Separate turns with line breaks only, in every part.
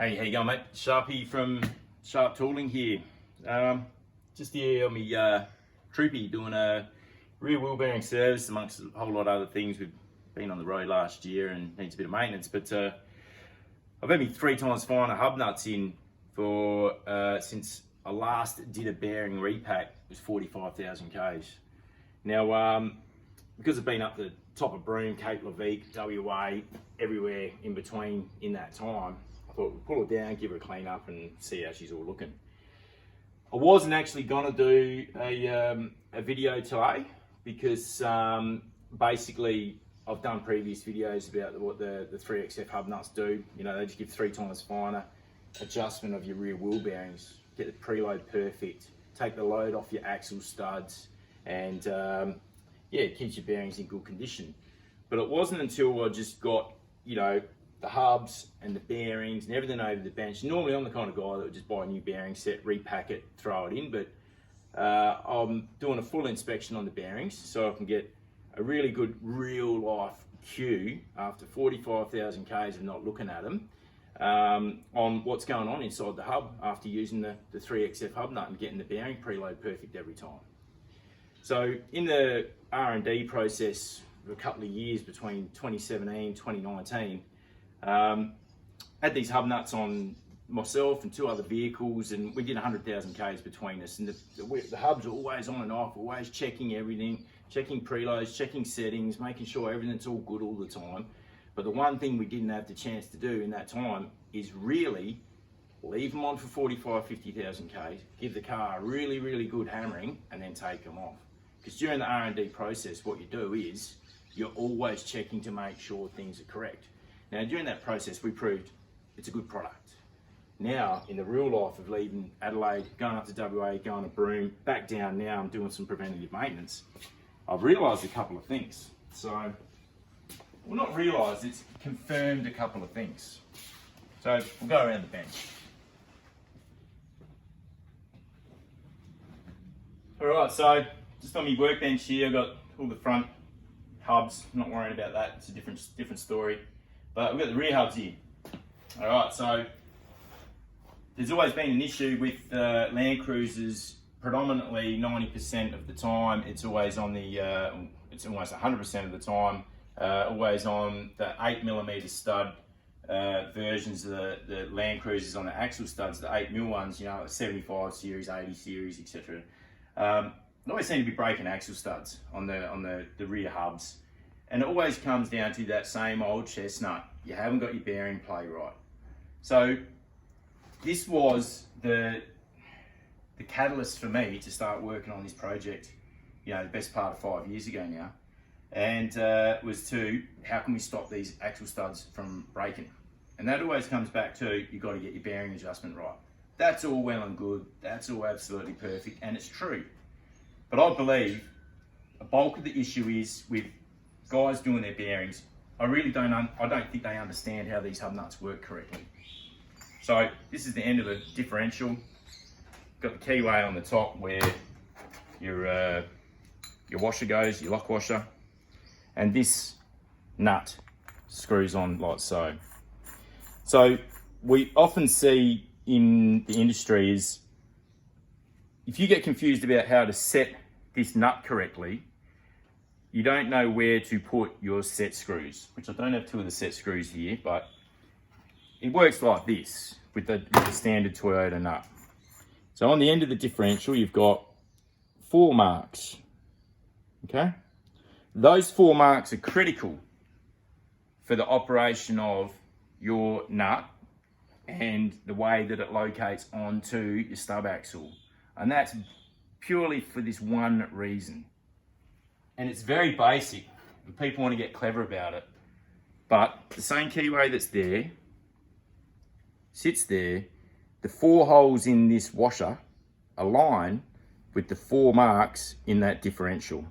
Hey, how you going, mate? Sharpie from Sharp Tooling here. Just here on me Troopy doing a rear wheel bearing service amongst a whole lot of other things. We've been on the road last year and needs a bit of maintenance, but I've had me 3xfiner hub nuts in for since I last did a bearing repack. It was 45,000 Ks. Now, because I've been up the top of Broome, Cape Leveque, WA, everywhere in between in that time, I thought we'd pull her down, give her a clean up and see how she's all looking. I wasn't actually gonna do a video today because basically I've done previous videos about what the 3xf hub nuts do. You know, they just give 3xfiner adjustment of your rear wheel bearings, get the preload perfect, take the load off your axle studs, and yeah, it keeps your bearings in good condition. But it wasn't until I just got, you know, the hubs and the bearings and everything over the bench. Normally I'm the kind of guy that would just buy a new bearing set, repack it, throw it in, but I'm doing a full inspection on the bearings so I can get a really good real life cue after 45,000 Ks of not looking at them on what's going on inside the hub after using the 3xf hub nut and getting the bearing preload perfect every time. So in the R&D process for a couple of years between 2017 2019, had these hub nuts on myself and two other vehicles, and we did 100,000 Ks between us, and the hubs are always on and off, always checking everything, checking preloads, checking settings, making sure everything's all good all the time. But the one thing we didn't have the chance to do in that time is really leave them on for 45, 50,000 Ks, give the car a really, really good hammering, and then take them off. Because during the R&D process, what you do is you're always checking to make sure things are correct. Now, during that process, we proved it's a good product. Now, in the real life of leaving Adelaide, going up to WA, going to Broome, back down now, I'm doing some preventative maintenance. I've realised a couple of things. So, well, not realised, it's confirmed a couple of things. So, we'll go around the bench. All right, so just on my workbench here, I've got all the front hubs. I'm not worrying about that, it's a different story. But we've got the rear hubs here. All right, so there's always been an issue with Landcruisers. Predominantly 90% of the time, it's always on the, it's almost 100% of the time, always on the 8mm stud versions of the Landcruisers on the axle studs, the 8mm ones, you know, 75 series, 80 series, etc. They always seem to be breaking axle studs on the rear hubs. And it always comes down to that same old chestnut. You haven't got your bearing play right. So this was the catalyst for me to start working on this project, you know, the best part of 5 years ago now. And was to, how can we stop these axle studs from breaking? And that always comes back to, you've got to get your bearing adjustment right. That's all well and good. That's all absolutely perfect. And it's true. But I believe a bulk of the issue is with guys doing their bearings. I don't think they understand how these hub nuts work correctly. So this is the end of the differential. Got the keyway on the top where your washer goes, your lock washer, and this nut screws on like so. So we often see in the industry is if you get confused about how to set this nut correctly, you don't know where to put your set screws, which I don't have two of the set screws here, but it works like this with the standard Toyota nut. So on the end of the differential, you've got 4 marks, okay? Those 4 marks are critical for the operation of your nut and the way that it locates onto your stub axle. And that's purely for this one reason. And it's very basic, and people want to get clever about it. But the same keyway that's there, sits there, the 4 holes in this washer align with the 4 marks in that differential.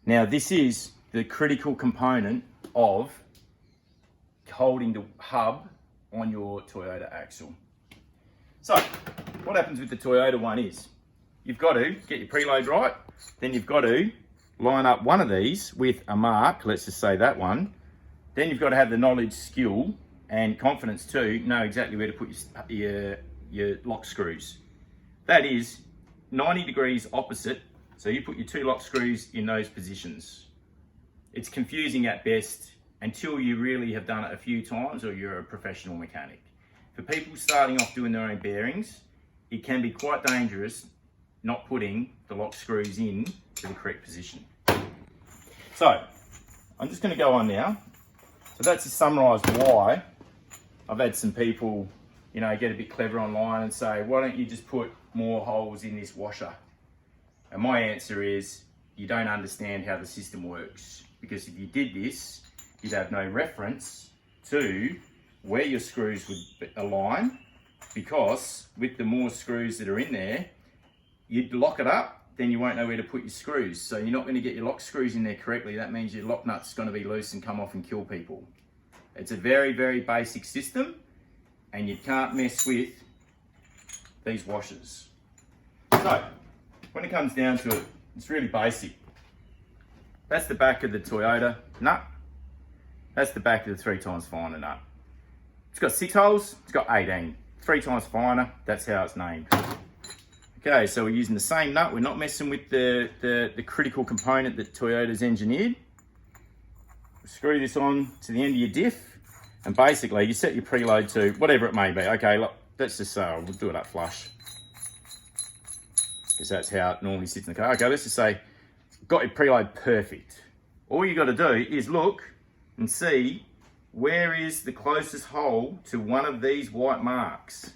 Now this is the critical component of holding the hub on your Toyota axle. So, what happens with the Toyota one is, you've got to get your preload right, then you've got to line up one of these with a mark, let's just say that one, then you've got to have the knowledge, skill, and confidence to know exactly where to put your lock screws. That is 90 degrees opposite, so you put your 2 lock screws in those positions. It's confusing at best until you really have done it a few times or you're a professional mechanic. For people starting off doing their own bearings, it can be quite dangerous not putting the lock screws in to the correct position. So, I'm just going to go on now. So that's to summarise why I've had some people, get a bit clever online and say, why don't you just put more holes in this washer? And my answer is, you don't understand how the system works. Because if you did this, you'd have no reference to where your screws would align, because with the more screws that are in there, you'd lock it up, then you won't know where to put your screws. So you're not going to get your lock screws in there correctly. That means your lock nut's going to be loose and come off and kill people. It's a very, very basic system, and you can't mess with these washers. So when it comes down to it, it's really basic. That's the back of the Toyota nut. That's the back of the 3xfiner nut. It's got 6 holes, it's got 18. 3xfiner, that's how it's named. Okay, so we're using the same nut. We're not messing with the critical component that Toyota's engineered. Screw this on to the end of your diff, and basically you set your preload to whatever it may be. Okay, look, let's just say we'll do it up flush, because that's how it normally sits in the car. Okay, let's just say got your preload perfect. All you got to do is look and see where is the closest hole to one of these white marks.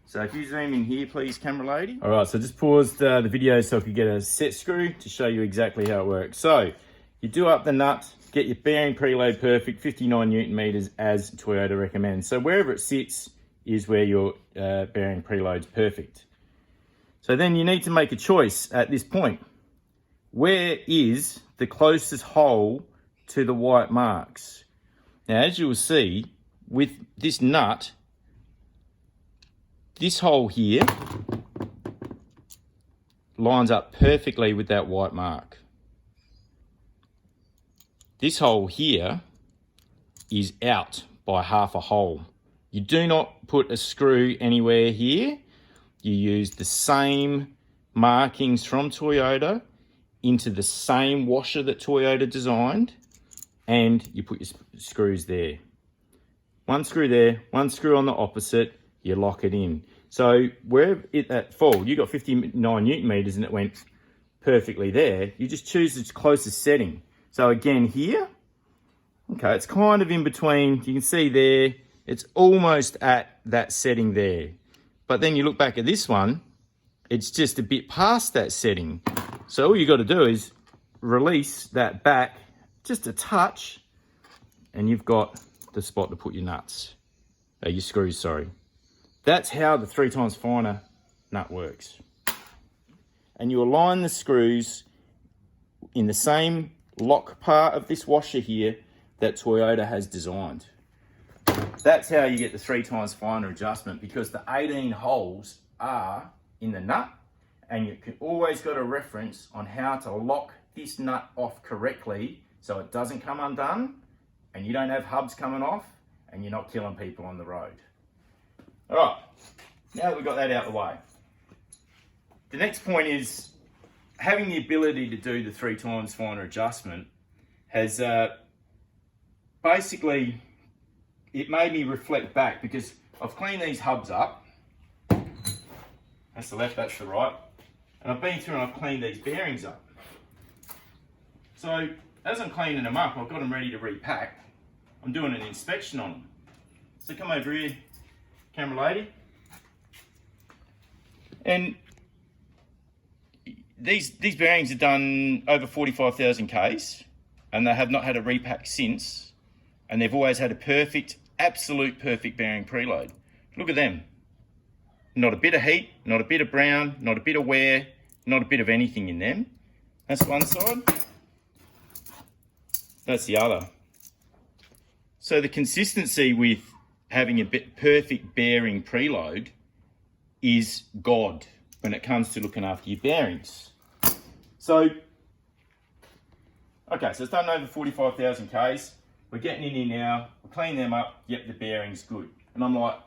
So if you zoom in here, please, camera lady. All right, so just paused the video so I could get a set screw to show you exactly how it works. So you do up the nut, get your bearing preload perfect, 59 Newton meters as Toyota recommends. So wherever it sits is where your bearing preload's perfect. So then you need to make a choice at this point. Where is the closest hole to the white marks? Now, as you will see, with this nut, this hole here lines up perfectly with that white mark. This hole here is out by half a hole. You do not put a screw anywhere here. You use the same markings from Toyota into the same washer that Toyota designed, and you put your screws there. One screw there, one screw on the opposite, you lock it in. So where it at fall, you got 59 Newton meters and it went perfectly there. You just choose its closest setting. So again here, okay, it's kind of in between. You can see there, it's almost at that setting there. But then you look back at this one, it's just a bit past that setting. So all you got to do is release that back just a touch, and you've got the spot to put your nuts, your screws, sorry. That's how the 3xfiner nut works. And you align the screws in the same lock part of this washer here that Toyota has designed. That's how you get the 3xfiner adjustment, because the 18 holes are in the nut, and you can always got a reference on how to lock this nut off correctly so it doesn't come undone and you don't have hubs coming off and you're not killing people on the road. All right, now that we've got that out of the way, the next point is having the ability to do the 3xfiner adjustment has basically, it made me reflect back, because I've cleaned these hubs up. That's the left, that's the right. And I've been through and I've cleaned these bearings up. So as I'm cleaning them up, I've got them ready to repack. I'm doing an inspection on them. So come over here, camera lady. And these bearings are done over 45,000 Ks, and they have not had a repack since. And they've always had a perfect, absolute perfect bearing preload. Look at them. Not a bit of heat, not a bit of brown, not a bit of wear, not a bit of anything in them. That's one side. That's the other. So the consistency with having a perfect bearing preload is God when it comes to looking after your bearings. So, okay, so it's done over 45,000 Ks. we're getting in here now, we clean them up, yep, the bearing's good. And I'm like,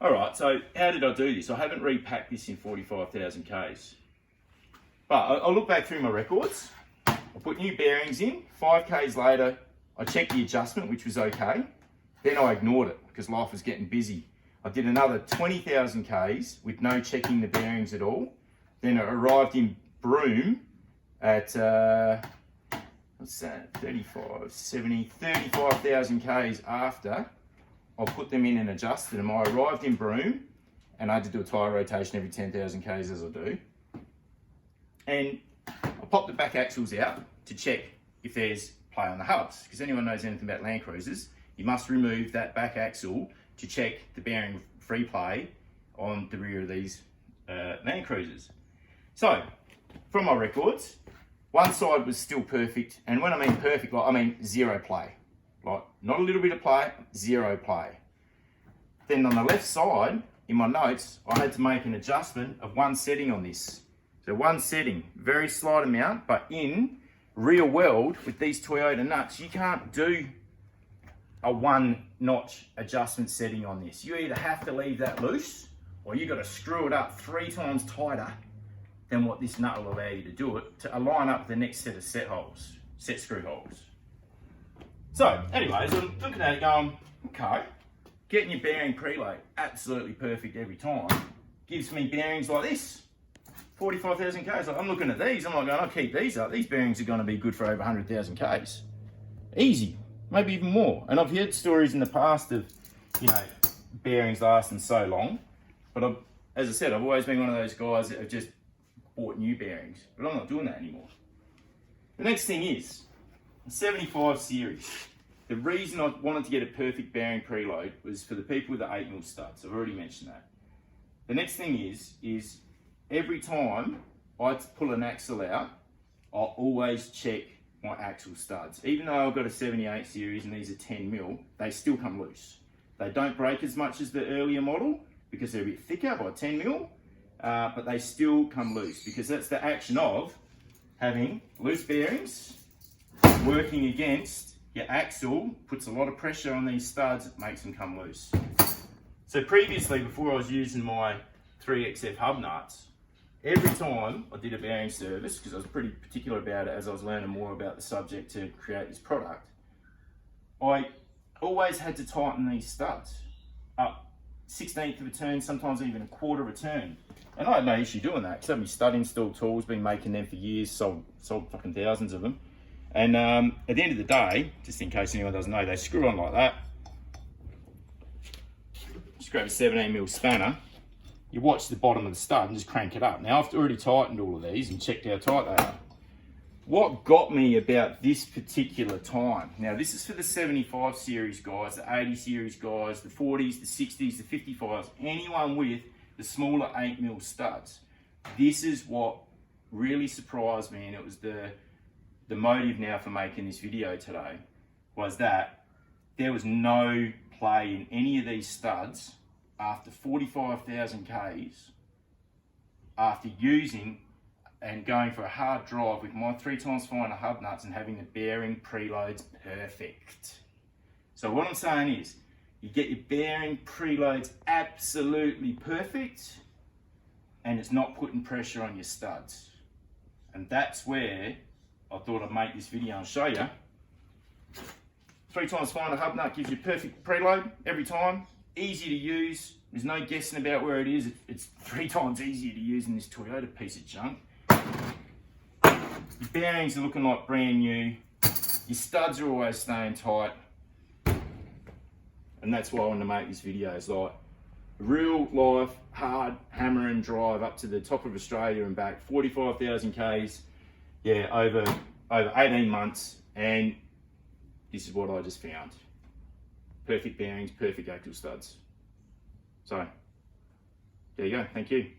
all right, so how did I do this? I haven't repacked this in 45,000 Ks. But I look back through my records, I put new bearings in, 5 Ks later, I checked the adjustment, which was okay. Then I ignored it because life was getting busy. I did another 20,000 Ks with no checking the bearings at all. Then I arrived in Broome at, what's that, 35,000 Ks after I put them in and adjusted them. I arrived in Broome and I had to do a tyre rotation every 10,000 Ks as I do. And I popped the back axles out to check if there's play on the hubs. Because anyone knows anything about Landcruisers, you must remove that back axle to check the bearing free play on the rear of these Landcruisers. So, from my records, one side was still perfect, and when I mean perfect, like, I mean zero play. Like, not a little bit of play, zero play. Then on the left side, in my notes, I had to make an adjustment of one setting on this. So one setting, very slight amount, but in real world, with these Toyota nuts, you can't do a 1-notch adjustment setting on this. You either have to leave that loose, or you got to screw it up 3 times tighter than what this nut will allow you to do it to align up the next set of set screw holes. So, anyways, I'm looking at it going, okay, getting your bearing preload absolutely perfect every time gives me bearings like this, 45,000 Ks. Like, I'm looking at these, I'm like going, I'll keep these up. These bearings are going to be good for over 100,000 Ks. Easy, maybe even more. And I've heard stories in the past of, you know, bearings lasting so long, but as I said, I've always been one of those guys that have just bought new bearings, but I'm not doing that anymore. The next thing is, the 75 series. The reason I wanted to get a perfect bearing preload was for the people with the 8mm studs. I've already mentioned that. The next thing is every time I pull an axle out, I'll always check my axle studs. Even though I've got a 78 series and these are 10mm, they still come loose. They don't break as much as the earlier model because they're a bit thicker by 10mm, but they still come loose because that's the action of having loose bearings working against your axle, puts a lot of pressure on these studs, it makes them come loose. So previously, before I was using my 3xf hub nuts, every time I did a bearing service, because I was pretty particular about it as I was learning more about the subject to create this product, I always had to tighten these studs up 1/16 of a turn, sometimes even 1/4 of a turn. And I had no issue doing that because I've been stud install tools, been making them for years, sold fucking thousands of them. And at the end of the day, just in case anyone doesn't know, they screw on like that. Just grab a 17mm spanner. You watch the bottom of the stud and just crank it up. Now I've already tightened all of these and checked how tight they are. What got me about this particular time, now this is for the 75 series guys, the 80 series guys, the 40s, the 60s, the 55s, anyone with the smaller 8mm studs. This is what really surprised me, and it was the motive now for making this video today, was that there was no play in any of these studs after 45,000 Ks, after using and going for a hard drive with my 3xfiner hub nuts and having the bearing preloads perfect. So what I'm saying is, you get your bearing preloads absolutely perfect and it's not putting pressure on your studs. And that's where I thought I'd make this video and show you. 3xfiner hub nut gives you perfect preload every time, easy to use, there's no guessing about where it is, it's 3 times easier to use than this Toyota piece of junk. Your bearings are looking like brand new, your studs are always staying tight, and that's why I wanted to make this video. It's like real life, hard hammer and drive up to the top of Australia and back, 45,000 Ks, yeah, over 18 months, and this is what I just found. Perfect bearings, perfect axle studs. So, there you go, thank you.